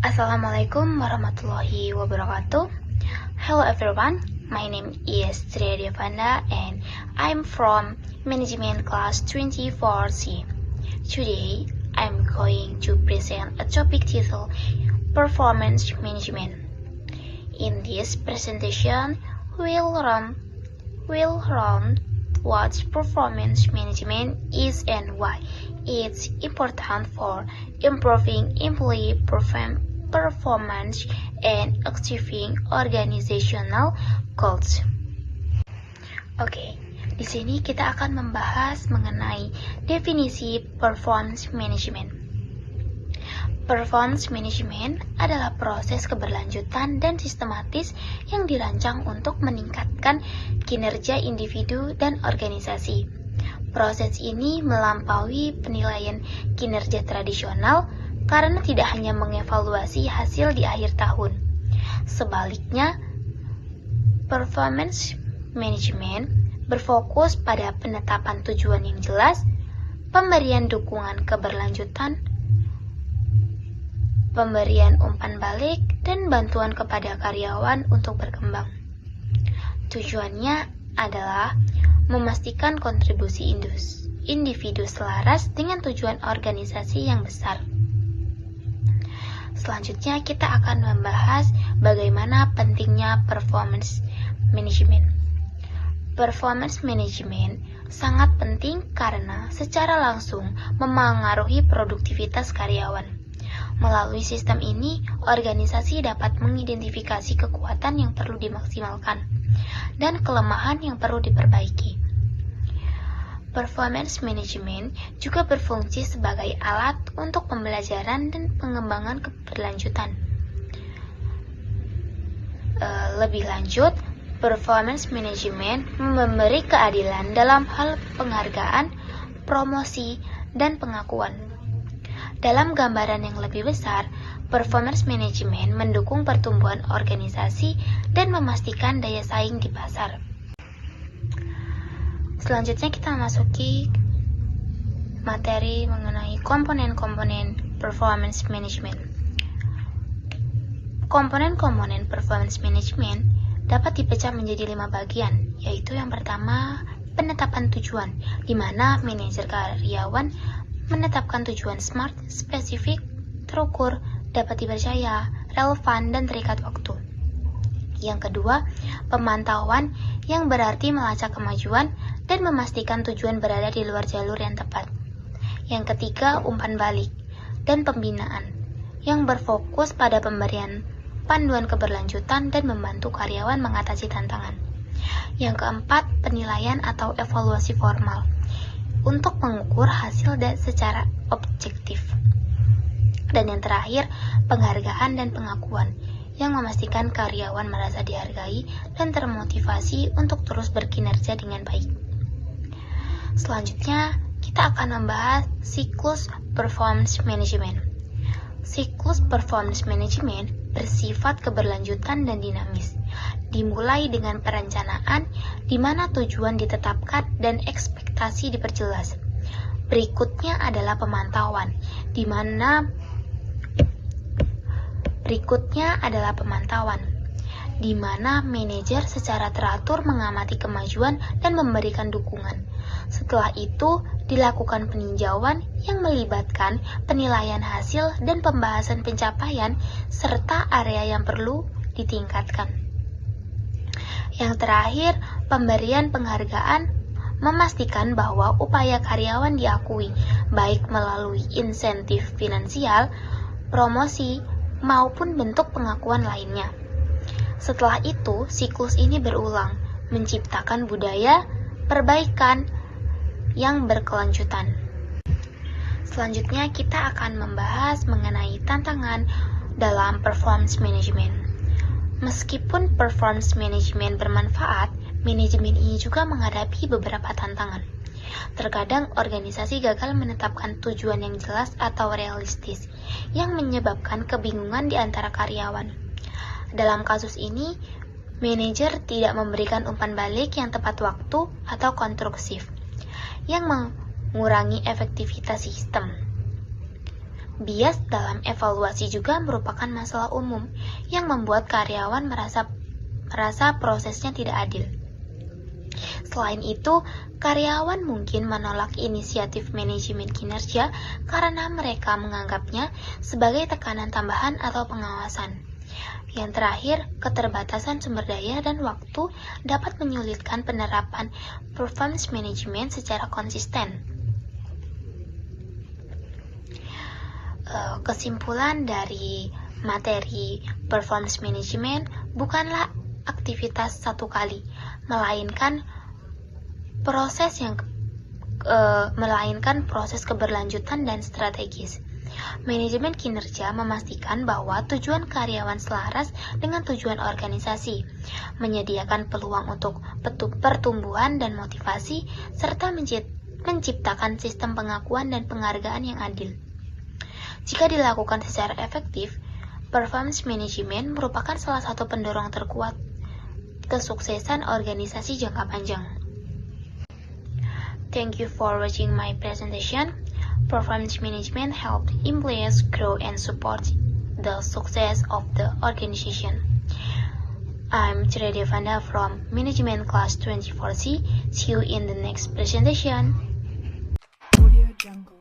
Assalamualaikum warahmatullahi wabarakatuh. Hello everyone, my name is Tria Devanda and I'm from Management Class 24C. Today, I'm going to present a topic titled Performance Management. In this presentation, we'll learn what performance management is and why it's important for improving employee performance and achieving organizational goals. Oke, di sini kita akan membahas mengenai definisi performance management. Performance management adalah proses keberlanjutan dan sistematis yang dirancang untuk meningkatkan kinerja individu dan organisasi. Proses ini melampaui penilaian kinerja tradisional karena tidak hanya mengevaluasi hasil di akhir tahun. Sebaliknya, performance management berfokus pada penetapan tujuan yang jelas, pemberian dukungan keberlanjutan, pemberian umpan balik, dan bantuan kepada karyawan untuk berkembang. Tujuannya adalah memastikan kontribusi individu selaras dengan tujuan organisasi yang besar. Selanjutnya kita akan membahas bagaimana pentingnya performance management. Performance management sangat penting karena secara langsung memengaruhi produktivitas karyawan. Melalui sistem ini, organisasi dapat mengidentifikasi kekuatan yang perlu dimaksimalkan dan kelemahan yang perlu diperbaiki. Performance management juga berfungsi sebagai alat untuk pembelajaran dan pengembangan keberlanjutan. Lebih lanjut, performance management memberi keadilan dalam hal penghargaan, promosi, dan pengakuan. Dalam gambaran yang lebih besar, performance management mendukung pertumbuhan organisasi dan memastikan daya saing di pasar. Selanjutnya kita memasuki materi mengenai komponen-komponen performance management. Komponen-komponen performance management dapat dipecah menjadi 5 bagian, yaitu yang pertama, penetapan tujuan, di mana manajer karyawan menetapkan tujuan SMART, spesifik, terukur, dapat dipercaya, relevan, dan terikat waktu. Yang kedua, pemantauan yang berarti melacak kemajuan dan memastikan tujuan berada di luar jalur yang tepat. Yang ketiga, umpan balik dan pembinaan yang berfokus pada pemberian panduan keberlanjutan dan membantu karyawan mengatasi tantangan. Yang keempat, penilaian atau evaluasi formal untuk mengukur hasil secara objektif. Dan yang terakhir, penghargaan dan pengakuan yang memastikan karyawan merasa dihargai dan termotivasi untuk terus berkinerja dengan baik. Selanjutnya, kita akan membahas siklus performance management. Siklus performance management bersifat keberlanjutan dan dinamis. Dimulai dengan perencanaan di mana tujuan ditetapkan dan ekspektasi diperjelas. Berikutnya adalah pemantauan, di mana manajer secara teratur mengamati kemajuan dan memberikan dukungan. Setelah itu, dilakukan peninjauan yang melibatkan penilaian hasil dan pembahasan pencapaian serta area yang perlu ditingkatkan. Yang terakhir, pemberian penghargaan memastikan bahwa upaya karyawan diakui, baik melalui insentif finansial, promosi, maupun bentuk pengakuan lainnya. Setelah itu, siklus ini berulang, menciptakan budaya perbaikan yang berkelanjutan. Selanjutnya, kita akan membahas mengenai tantangan dalam performance management. Meskipun performance management bermanfaat, manajemen ini juga menghadapi beberapa tantangan. Terkadang organisasi gagal menetapkan tujuan yang jelas atau realistis, yang menyebabkan kebingungan di antara karyawan. Dalam kasus ini, manajer tidak memberikan umpan balik yang tepat waktu atau konstruksif, yang mengurangi efektivitas sistem. Bias dalam evaluasi juga merupakan masalah umum yang membuat karyawan merasa prosesnya tidak adil. Selain itu, karyawan mungkin menolak inisiatif manajemen kinerja karena mereka menganggapnya sebagai tekanan tambahan atau pengawasan. Yang terakhir, keterbatasan sumber daya dan waktu dapat menyulitkan penerapan performance management secara konsisten. Kesimpulan dari materi performance management bukanlah aktivitas satu kali, melainkan proses keberlanjutan dan strategis. Manajemen kinerja memastikan bahwa tujuan karyawan selaras dengan tujuan organisasi, menyediakan peluang untuk pertumbuhan dan motivasi, serta menciptakan sistem pengakuan dan penghargaan yang adil. Jika dilakukan secara efektif, performance management merupakan salah satu pendorong terkuat kesuksesan organisasi jangka panjang. Thank you for watching my presentation. Performance management helps employees grow and support the success of the organization. I'm Cire Devanda from Management Class 24C. See you in the next presentation. Audio Jungle.